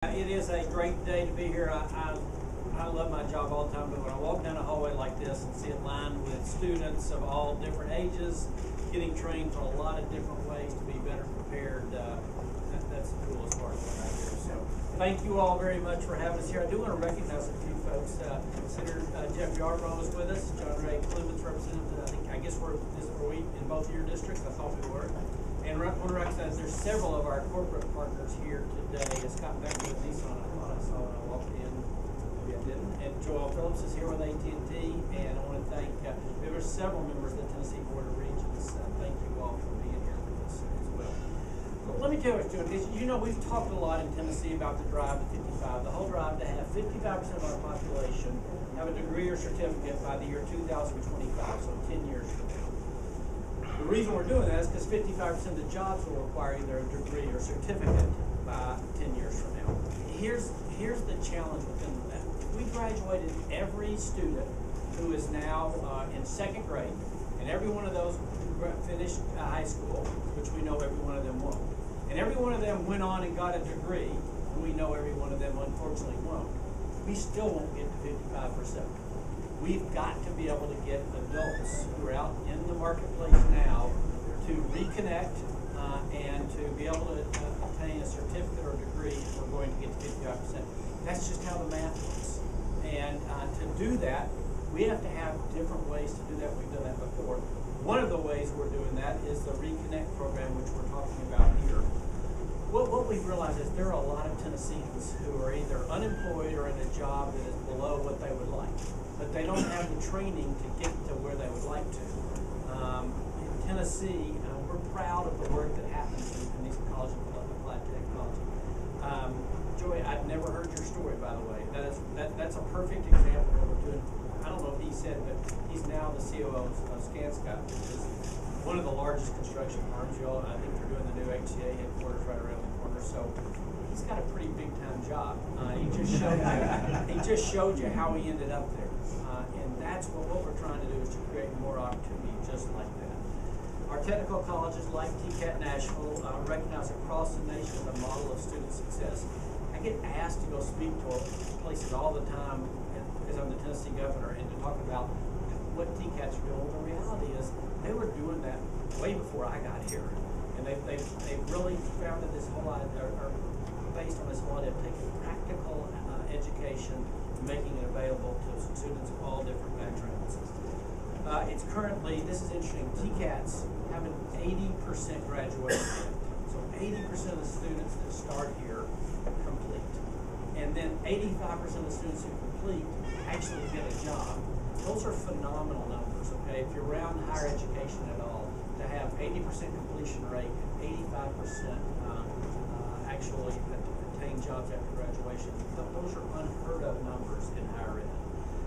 It is a great day to be here. I love my job all the time, but when I walk down a hallway like this and see it lined with students of all different ages, getting trained for a lot of different ways to be better prepared, that's the coolest part of what I do. So thank you all very much for having us here. I do want to recognize a few folks. Consider Jeff Yarbrough is with us, John Ray Clements representative. I guess were we in both of your districts? I thought we were. And I want to recognize there's several of our corporate partners here today. Scott Becker with Nissan, I thought I saw when I walked in. Maybe I didn't. And Joel Phillips is here with AT&T. And I want to thank, there were several members of the Tennessee Board of Regents. Thank you all for being here with us as well. So let me tell you what's doing. You know, we've talked a lot in Tennessee about the drive to 55. The whole drive to have 55% of our population have a degree or certificate by the year 2025, so 10 years from now. The reason we're doing that is because 55% of the jobs will require either a degree or certificate by 10 years from now. Here's the challenge within that. We graduated every student who is now in second grade, and every one of those finished high school, which we know every one of them won't. And every one of them went on and got a degree, and we know every one of them unfortunately won't. We still won't get to 55%. We've got to be able to get adults who are out in the marketplace now to reconnect and to be able to obtain a certificate or degree if we're going to get to 55%. That's just how the math works. And to do that, we have to have different ways to do that. We've done that before. One of the ways we're doing that is the Reconnect program, which we're talking about here. What we've realized is there are a lot of Tennesseans who are either unemployed or in a job that is below what they would like, but they don't have the training to get to where they would like to. In Tennessee, we're proud of the work that happens in these colleges of applied technology. Joy, I've never heard your story, by the way. That's a perfect example of what we're doing. I don't know if he said, but he's now the COO of Scanscott, which is one of the largest construction firms. I think they're doing the new HCA headquarters right around the corner. So he's got a pretty big time job. He just showed you how he ended up there. And that's what we're trying to do, is to create more opportunity just like that. Our technical colleges like TCAT Nashville recognize across the nation the model of student success. I get asked to go speak to places all the time because I'm the Tennessee governor, and to talk about what TCATs are doing. The reality is they were doing that way before I got here. And they've really founded this whole idea, or based on this whole idea of taking practical education, making it available to students of all different backgrounds. It's currently, this is interesting, TCATs have an 80% graduation rate. So 80% of the students that start here complete. And then 85% of the students who complete actually get a job. Those are phenomenal numbers, okay? If you're around higher education at all, to have 80% completion rate and 85% actually attain jobs after graduation, those are unheard of numbers in higher ed.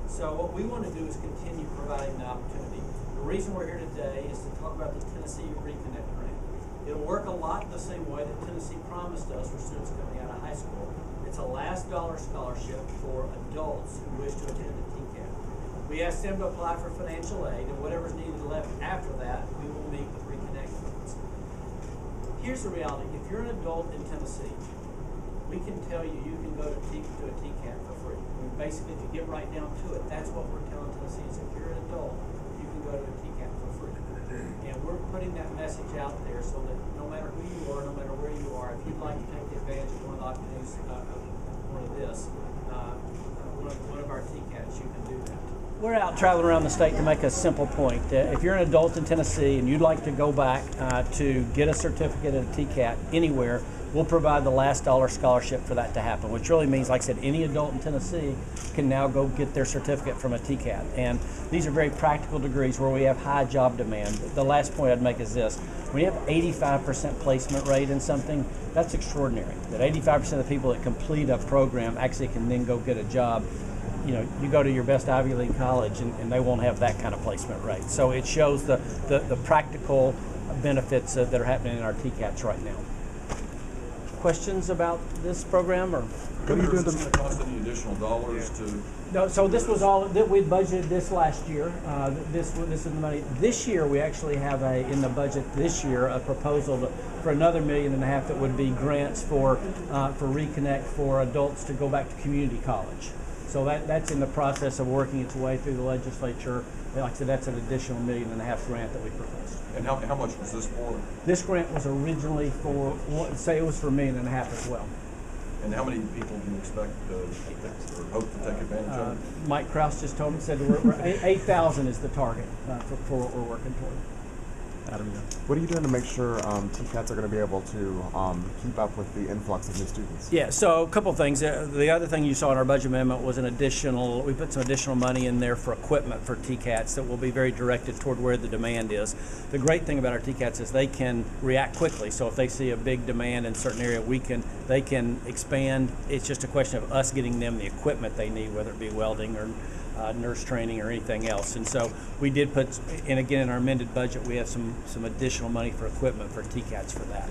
So what we want to do is continue providing the opportunity. The reason we're here today is to talk about the Tennessee Reconnect grant. It'll work a lot the same way that Tennessee promised us for students coming out of high school. It's a last dollar scholarship for adults who wish to attend a TCAT. We ask them to apply for financial aid, and whatever's needed left after that, we will meet with Reconnect funds. Here's the reality. If you're an adult in Tennessee, we can tell you can go to a TCAT for free. I mean, basically, if you get right down to it, that's what we're telling Tennesseans. If you're an adult, you can go to a TCAT for free. And we're putting that message out there so that no matter who you are, no matter where you are, if you'd like to take advantage of one of the opportunities one of our TCATs, you can do that. We're out traveling around the state to make a simple point. If you're an adult in Tennessee and you'd like to go back to get a certificate at a TCAT anywhere, we'll provide the last dollar scholarship for that to happen, which really means, like I said, any adult in Tennessee can now go get their certificate from a TCAT. And these are very practical degrees where we have high job demand. The last point I'd make is this. When you have 85% placement rate in something, that's extraordinary. That 85% of the people that complete a program actually can then go get a job. You know, you go to your best Ivy League college and they won't have that kind of placement rate. So it shows the practical benefits that are happening in our TCATs right now. Questions about this program, or what are you doing? Does it cost any additional dollars to? No. So this was all that we budgeted this last year. This is the money. This year we actually have in the budget this year a proposal for another $1.5 million that would be grants for Reconnect for adults to go back to community college. So that's in the process of working its way through the legislature. Like I said, that's an additional $1.5 million grant that we proposed. And how much was this for? This grant was originally for, say it was for $1.5 million as well. And how many people do you expect or hope to take advantage of it? Mike Krause just told me, said we're 8,000 is the target for what we're working toward. Adam, what are you doing to make sure TCATs are going to be able to keep up with the influx of new students? Yeah, so a couple of things. The other thing you saw in our budget amendment was we put some additional money in there for equipment for TCATs that will be very directed toward where the demand is. The great thing about our TCATs is they can react quickly. So if they see a big demand in a certain area, they can expand. It's just a question of us getting them the equipment they need, whether it be welding or nurse training or anything else. And so we did put, and again in our amended budget, we have some additional money for equipment for TCATs for that.